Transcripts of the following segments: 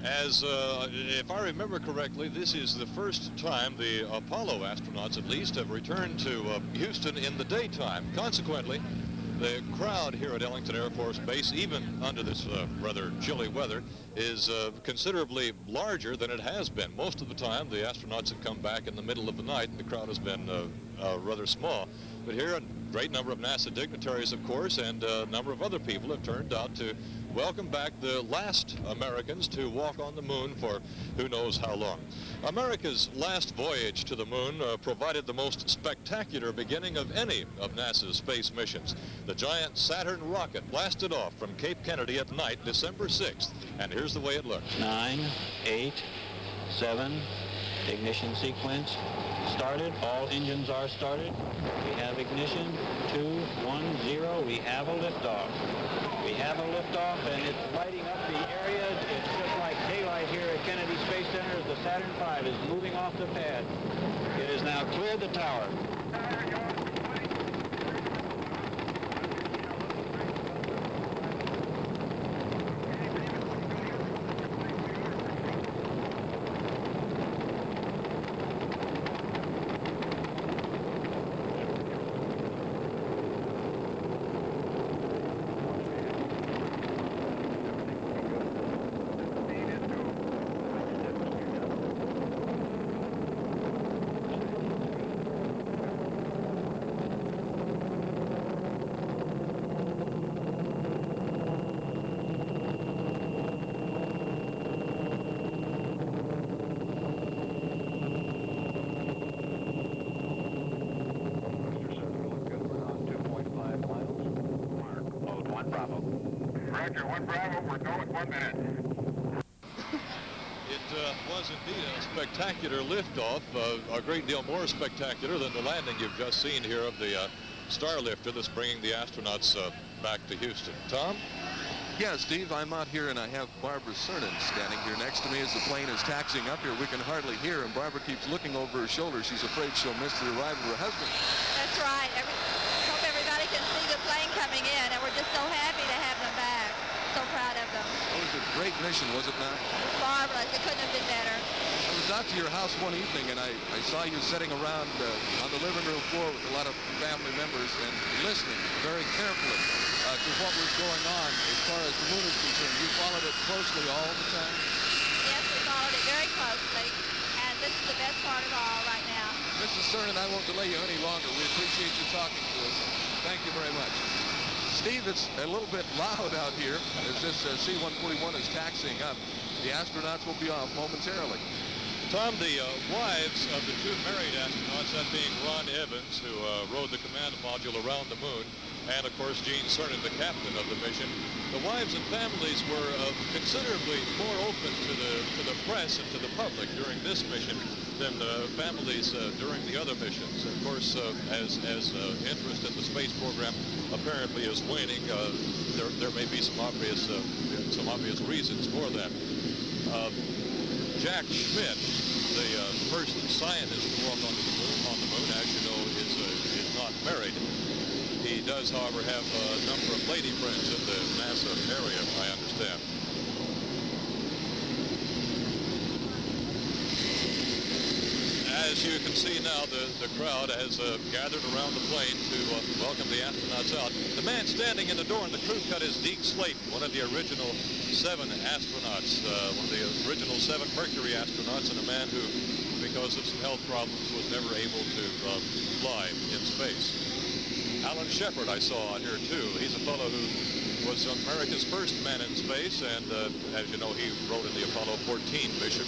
If I remember correctly, this is the first time the Apollo astronauts, at least, have returned to Houston in the daytime. Consequently, the crowd here at Ellington Air Force Base, even under this rather chilly weather, is considerably larger than it has been. Most of the time, the astronauts have come back in the middle of the night, and the crowd has been rather small. But here, a great number of NASA dignitaries, of course, and a number of other people have turned out to welcome back the last Americans to walk on the moon for who knows how long. America's last voyage to the moon provided the most spectacular beginning of any of NASA's space missions. The giant Saturn rocket blasted off from Cape Kennedy at night, December 6th, and here's the way it looked. 9, 8, 7, ignition sequence started. All engines are started. We have ignition. 2, 1, 0. We have a liftoff. We have a liftoff, and it's lighting up the area. It's just like daylight here at Kennedy Space Center as the Saturn V is moving off the pad. It has now cleared the tower. Roger, 1 Bravo, we're going 1 minute. It was indeed a spectacular liftoff, a great deal more spectacular than the landing you've just seen here of the Starlifter that's bringing the astronauts back to Houston. Tom? Yeah, Steve, I'm out here and I have Barbara Cernan standing here next to me as the plane is taxiing up here. We can hardly hear, and Barbara keeps looking over her shoulder. She's afraid she'll miss the arrival of her husband. That's right. Hope everybody can see the plane coming in, and we're just so happy to have them back. So proud of them. It was a great mission, was it not? It was marvelous. It couldn't have been better. I was out to your house one evening, and I saw you sitting around on the living room floor with a lot of family members and listening very carefully to what was going on as far as the moon is concerned. You followed it closely all the time? Yes, we followed it very closely, and this is the best part of all right now. Mrs. Cernan, I won't delay you any longer. We appreciate you talking to us. Thank you very much. Steve, it's a little bit loud out here as this C-141 is taxiing up. The astronauts will be off momentarily. Tom, the wives of the 2 married astronauts, that being Ron Evans, who rode the command module around the moon, and of course Gene Cernan, the captain of the mission, the wives and families were considerably more open to the press and to the public during this mission than the families during the other missions. Of course, as interest in the space program apparently is waning, there may be some obvious reasons for that. Jack Schmitt, the first scientist to walk on the moon, as you know, is not married. He does, however, have a number of lady friends in the NASA area, I understand. As you can see now, the crowd has gathered around the plane to welcome the astronauts out. The man standing in the door in the crew cut is Deke Slayton, one of the original 7 astronauts, one of the original 7 Mercury astronauts, and a man who, because of some health problems, was never able to fly in space. Alan Shepard I saw out here too. He's a fellow who was America's first man in space, and as you know, he rode in the Apollo 14 mission.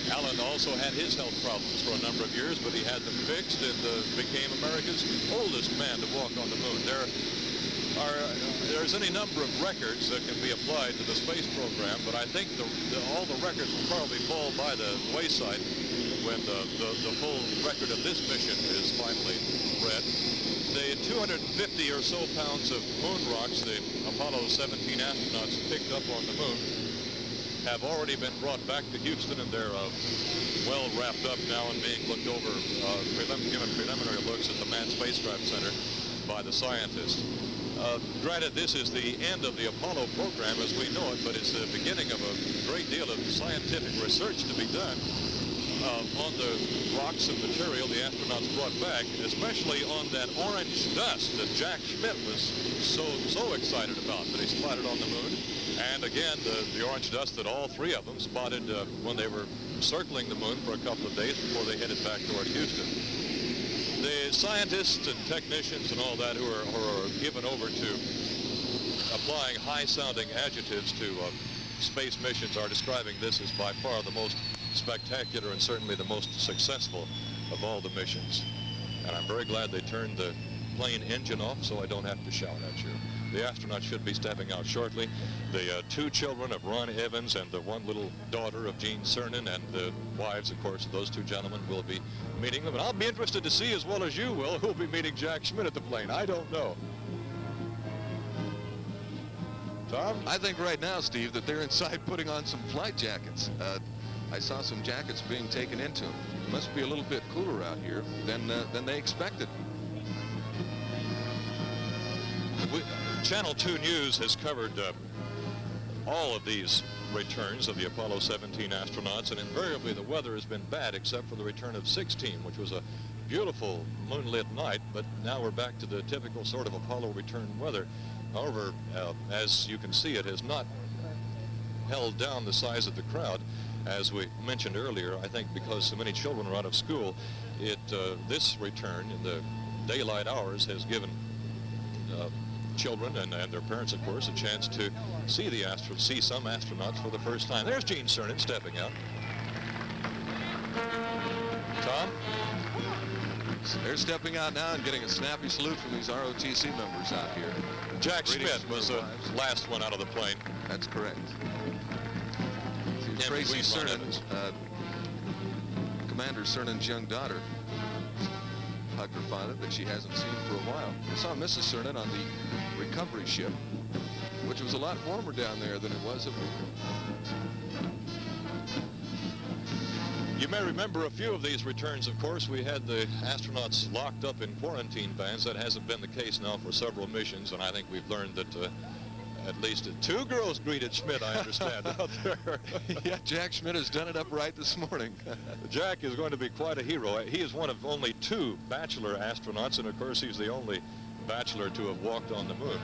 Alan also had his health problems for a number of years, but he had them fixed and became America's oldest man to walk on the moon. There's any number of records that can be applied to the space program, but I think all the records will probably fall by the wayside when the full record of this mission is finally read. The 250 or so pounds of moon rocks the Apollo 17 astronauts picked up on the moon have already been brought back to Houston, and they're well wrapped up now and being looked over, given preliminary looks at the Manned Spacecraft Center by the scientists. Granted, this is the end of the Apollo program as we know it, but it's the beginning of a great deal of scientific research to be done on the rocks and material the astronauts brought back, especially on that orange dust that Jack Schmitt was so excited about that he spotted on the moon. And again, the orange dust that all three of them spotted when they were circling the moon for a couple of days before they headed back toward Houston. The scientists and technicians and all that who are given over to applying high-sounding adjectives to space missions are describing this as by far the most spectacular and certainly the most successful of all the missions. And I'm very glad they turned the plane engine off so I don't have to shout at you. The astronauts should be stepping out shortly. The two children of Ron Evans and the one little daughter of Eugene Cernan and the wives, of course, of those two gentlemen will be meeting them. And I'll be interested to see, as well as you will, who'll be meeting Jack Schmitt at the plane. I don't know. Tom? I think right now, Steve, that they're inside putting on some flight jackets. I saw some jackets being taken into them. It must be a little bit cooler out here than they expected. Channel 2 News has covered all of these returns of the Apollo 17 astronauts, and invariably the weather has been bad except for the return of 16, which was a beautiful moonlit night, but now we're back to the typical sort of Apollo return weather. However, as you can see, it has not held down the size of the crowd. As we mentioned earlier, I think because so many children are out of school, this return in the daylight hours has given children and their parents, of course, a chance to see some astronauts for the first time. There's Eugene Cernan stepping out. Tom? They're stepping out now and getting a snappy salute from these ROTC members out here. Jack Schmitt was the last one out of the plane. That's correct. Tracy Cernan, Commander Cernan's young daughter, hugged her father that she hasn't seen for a while. I saw Mrs. Cernan on the recovery ship, which was a lot warmer down there than it was at You may remember a few of these returns, of course. We had the astronauts locked up in quarantine vans. That hasn't been the case now for several missions, and I think we've learned that at least two girls greeted Schmitt, I understand, out there. Yeah, Jack Schmitt has done it upright this morning. Jack is going to be quite a hero. He is one of only two bachelor astronauts, and of course he's the only bachelor to have walked on the moon.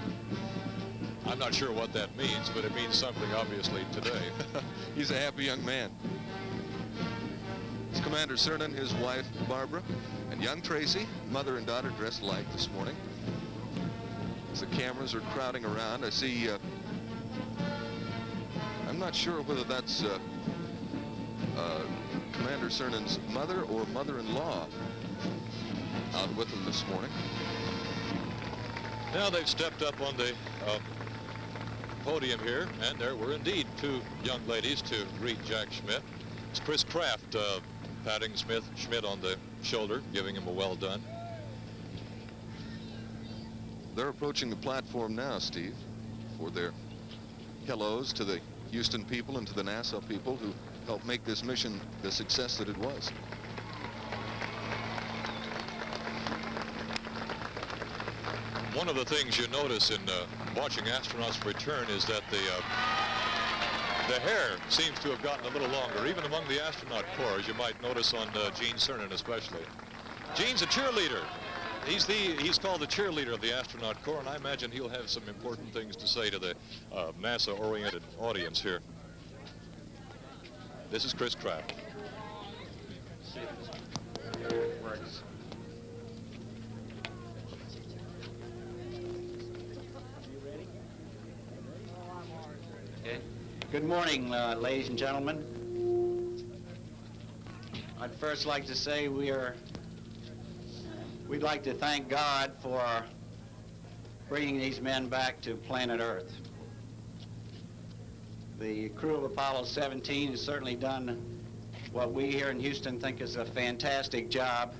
I'm not sure what that means, but it means something obviously today. He's a happy young man. It's Commander Cernan, his wife Barbara, and young Tracy, mother and daughter, dressed alike this morning. As the cameras are crowding around, I see, I'm not sure whether that's Commander Cernan's mother or mother-in-law out with them this morning. Now they've stepped up on the podium here, and there were indeed two young ladies to greet Jack Schmitt. It's Chris Kraft patting Schmitt on the shoulder, giving him a well done. They're approaching the platform now, Steve, for their hellos to the Houston people and to the NASA people who helped make this mission the success that it was. One of the things you notice in watching astronauts return is that the hair seems to have gotten a little longer, even among the astronaut corps, as you might notice on Eugene Cernan especially. Gene's a cheerleader. He's called the cheerleader of the astronaut corps, and I imagine he'll have some important things to say to the NASA-oriented audience here. This is Chris Kraft. Good morning, ladies and gentlemen. I'd first like to say we'd like to thank God for bringing these men back to planet Earth. The crew of Apollo 17 has certainly done what we here in Houston think is a fantastic job,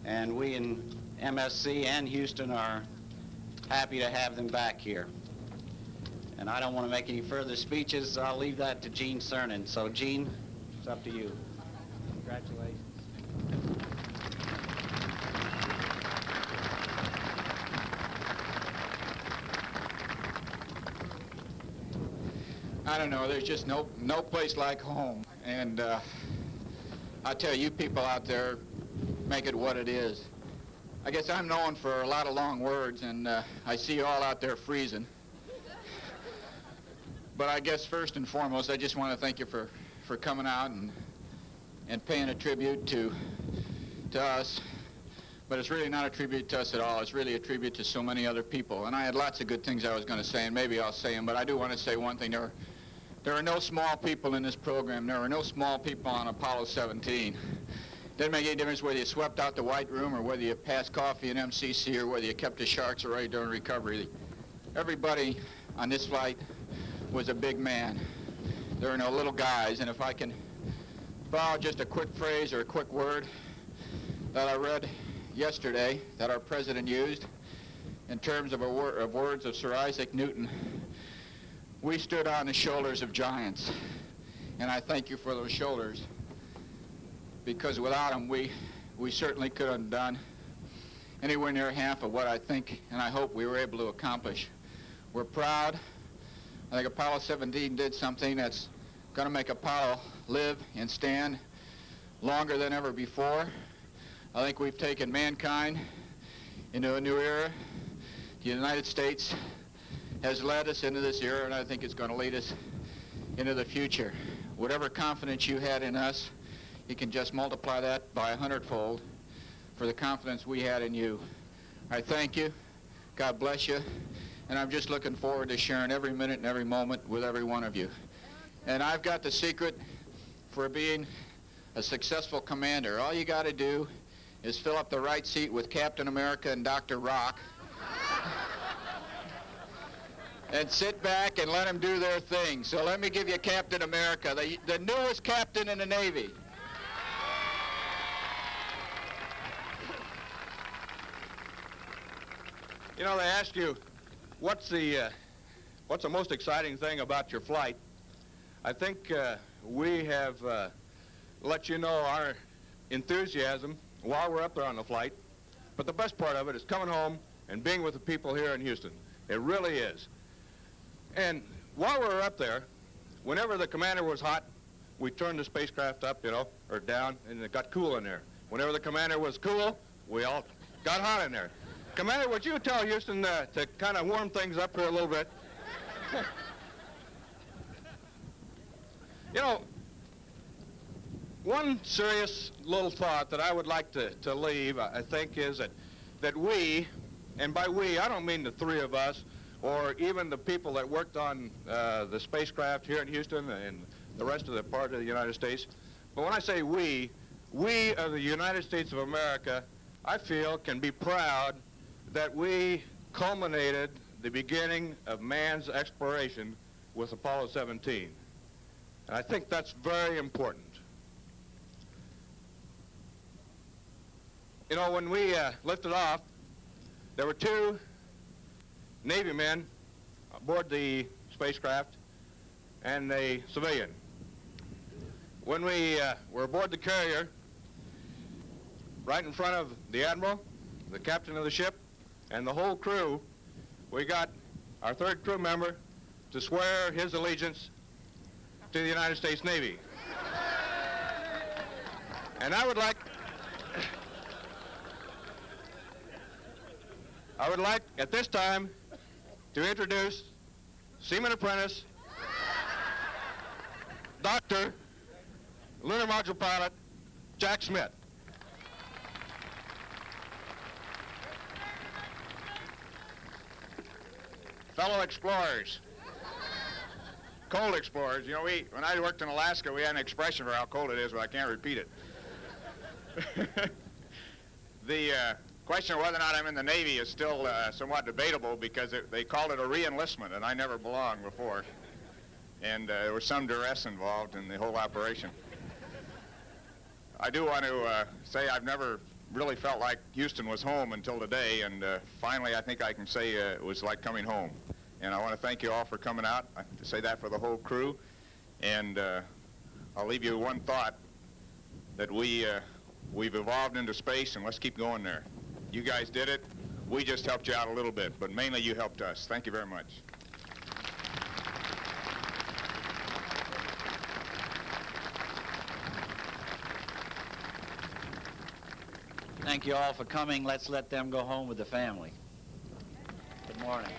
and we in MSC and Houston are happy to have them back here. And I don't want to make any further speeches. I'll leave that to Eugene Cernan. So, Eugene, it's up to you. Congratulations. I don't know, there's just no place like home. And I tell you people out there, make it what it is. I guess I'm known for a lot of long words, and I see you all out there freezing. But I guess first and foremost, I just want to thank you for coming out and paying a tribute to us. But it's really not a tribute to us at all. It's really a tribute to so many other people. And I had lots of good things I was going to say, and maybe I'll say them, but I do want to say one thing. There are no small people in this program. There are no small people on Apollo 17. Doesn't make any difference whether you swept out the White Room or whether you passed coffee in MCC or whether you kept the sharks array during recovery. Everybody on this flight was a big man. There are no little guys, and if I can borrow just a quick phrase or a quick word that I read yesterday that our president used in terms of words of Sir Isaac Newton, we stood on the shoulders of giants, and I thank you for those shoulders, because without them we certainly couldn't have done anywhere near half of what I think and I hope we were able to accomplish. We're proud. I think Apollo 17 did something that's going to make Apollo live and stand longer than ever before. I think we've taken mankind into a new era. The United States has led us into this era, and I think it's going to lead us into the future. Whatever confidence you had in us, you can just multiply that by 100-fold for the confidence we had in you. I thank you. God bless you. And I'm just looking forward to sharing every minute and every moment with every one of you. And I've got the secret for being a successful commander. All you got to do is fill up the right seat with Captain America and Dr. Rock and sit back and let them do their thing. So let me give you Captain America, the newest captain in the Navy. You know, they ask you, what's the most exciting thing about your flight? I think we have let you know our enthusiasm while we're up there on the flight. But the best part of it is coming home and being with the people here in Houston. It really is. And while we were up there, whenever the commander was hot, we turned the spacecraft up, or down, and it got cool in there. Whenever the commander was cool, we all got hot in there. Commander, would you tell Houston to kind of warm things up here a little bit? One serious little thought that I would like to leave, I think, is that we, and by we, I don't mean the three of us, or even the people that worked on the spacecraft here in Houston and the rest of the part of the United States, but when I say we of the United States of America, I feel can be proud that we culminated the beginning of man's exploration with Apollo 17. And I think that's very important. You know, when we lifted off, there were two Navy men aboard the spacecraft and a civilian. When we were aboard the carrier, right in front of the admiral, the captain of the ship, and the whole crew, we got our third crew member to swear his allegiance to the United States Navy. And I would like at this time to introduce Seaman Apprentice, Dr. Lunar Module Pilot, Jack Schmitt. Fellow explorers, cold explorers, when I worked in Alaska, we had an expression for how cold it is, but I can't repeat it. The question of whether or not I'm in the Navy is still somewhat debatable because they called it a re-enlistment, and I never belonged before. And there was some duress involved in the whole operation. I do want to say I've never really felt like Houston was home until today, and finally I think I can say it was like coming home. And I want to thank you all for coming out. I have to say that for the whole crew. And I'll leave you one thought, that we've evolved into space, and let's keep going there. You guys did it. We just helped you out a little bit, but mainly you helped us. Thank you very much. Thank you all for coming. Let's let them go home with the family. Good morning.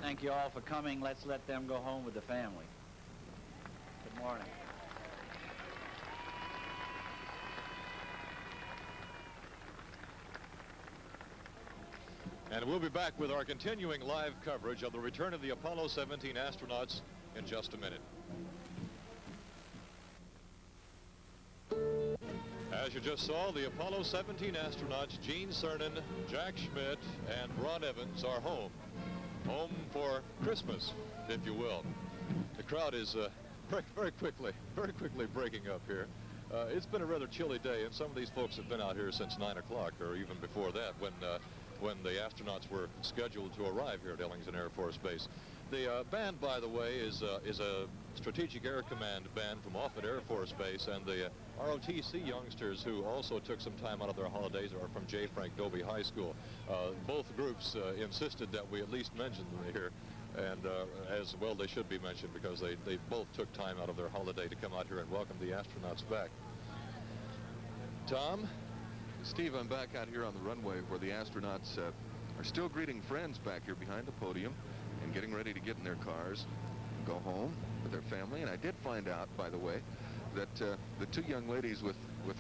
Thank you all for coming. Let's let them go home with the family. Good morning. And we'll be back with our continuing live coverage of the return of the Apollo 17 astronauts in just a minute. As you just saw, the Apollo 17 astronauts, Gene Cernan, Jack Schmitt, and Ron Evans are home. Home for Christmas, if you will. The crowd is very quickly breaking up here. It's been a rather chilly day, and some of these folks have been out here since 9 o'clock, or even before that, when the astronauts were scheduled to arrive here at Ellington Air Force Base. The band, by the way, is a Strategic Air Command band from Offutt Air Force Base, and the ROTC youngsters who also took some time out of their holidays are from J. Frank Dobie High School. Both groups insisted that we at least mention them here, and as well they should be mentioned because they both took time out of their holiday to come out here and welcome the astronauts back. Tom? Steve, I'm back out here on the runway where the astronauts are still greeting friends back here behind the podium and getting ready to get in their cars and go home with their family. And I did find out, by the way, that the two young ladies with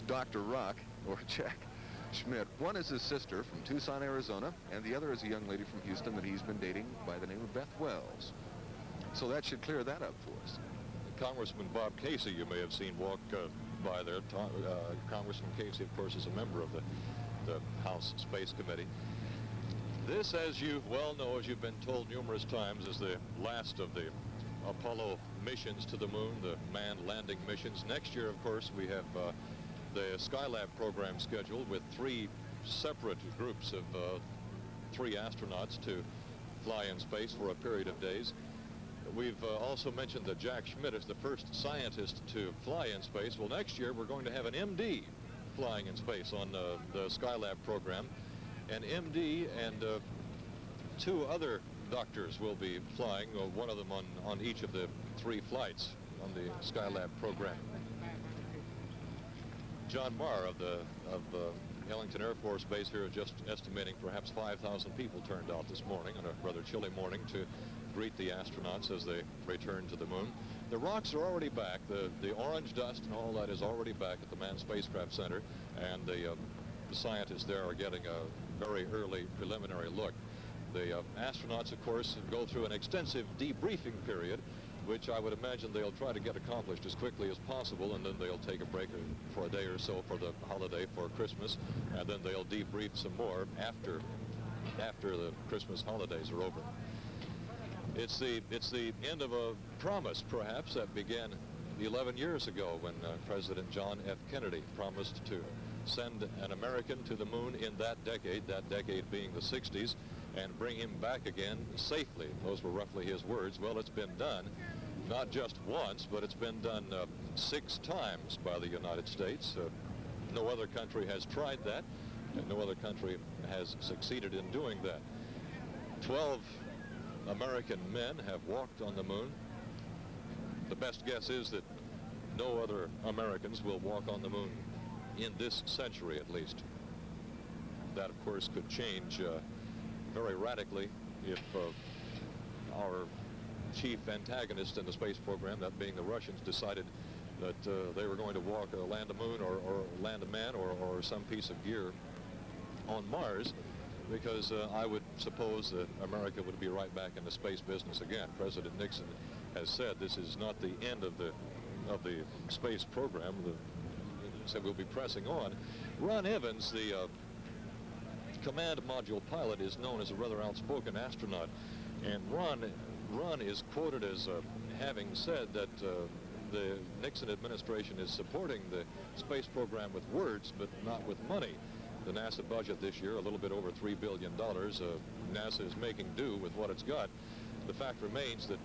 Dr. Rock, or Jack Schmitt, one is his sister from Tucson, Arizona, and the other is a young lady from Houston that he's been dating by the name of Beth Wells. So that should clear that up for us. Congressman Bob Casey, you may have seen walk by there. Congressman Casey, of course, is a member of the House Space Committee. This, as you well know, as you've been told numerous times, is the last of the Apollo missions to the moon, the manned landing missions. Next year, of course, we have the Skylab program scheduled with 3 separate groups of 3 astronauts to fly in space for a period of days. We've also mentioned that Jack Schmitt is the first scientist to fly in space. Well, next year we're going to have an MD flying in space on the Skylab program. An MD and 2 other doctors will be flying, one of them on each of the 3 flights on the Skylab program. John Marr of Ellington Air Force Base here is just estimating perhaps 5,000 people turned out this morning on a rather chilly morning to greet the astronauts as they return to the moon. The rocks are already back. The orange dust and all that is already back at the Manned Spacecraft Center, and the scientists there are getting a very early preliminary look. The astronauts, of course, go through an extensive debriefing period, which I would imagine they'll try to get accomplished as quickly as possible, and then they'll take a break for a day or so for the holiday for Christmas, and then they'll debrief some more after the Christmas holidays are over. It's the end of a promise, perhaps, that began 11 years ago when President John F. Kennedy promised to send an American to the moon in that decade being the 60s, and bring him back again safely. Those were roughly his words. Well, it's been done, not just once, but it's been done 6 times by the United States. No other country has tried that, and no other country has succeeded in doing that. 12 American men have walked on the moon. The best guess is that no other Americans will walk on the moon in this century, at least. That, of course, could change very radically if our chief antagonist in the space program, that being the Russians, decided that they were going to land a moon or land a man or some piece of gear on Mars, because I would suppose that America would be right back in the space business again. President Nixon has said this is not the end of the space program. Said we'll be pressing on. Ron Evans, the command module pilot, is known as a rather outspoken astronaut, and Ron is quoted as having said that the Nixon administration is supporting the space program with words but not with money. The NASA budget this year, a little bit over $3 billion. NASA is making do with what it's got. the fact remains that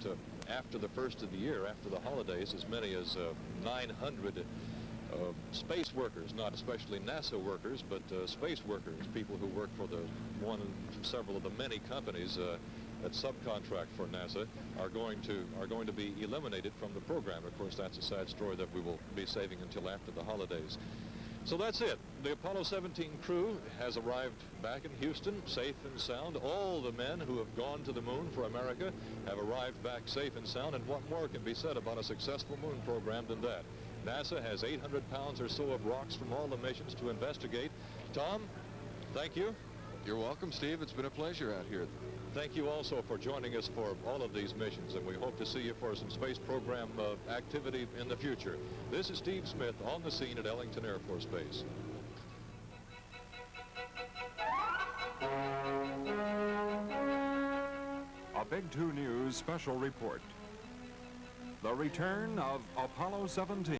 after the first of the year, after the holidays, as many as 900 space workers, not especially NASA workers, but space workers, people who work for the one and several of the many companies that subcontract for NASA, are going to be eliminated from the program. Of course, that's a sad story that we will be saving until after the holidays. So that's it. The Apollo 17 crew has arrived back in Houston, safe and sound. All the men who have gone to the moon for America have arrived back safe and sound, and what more can be said about a successful moon program than that? NASA has 800 pounds or so of rocks from all the missions to investigate. Tom, thank you. You're welcome, Steve. It's been a pleasure out here. Thank you also for joining us for all of these missions, and we hope to see you for some space program activity in the future. This is Steve Schmitt on the scene at Ellington Air Force Base. A Big 2 News special report. The return of Apollo 17.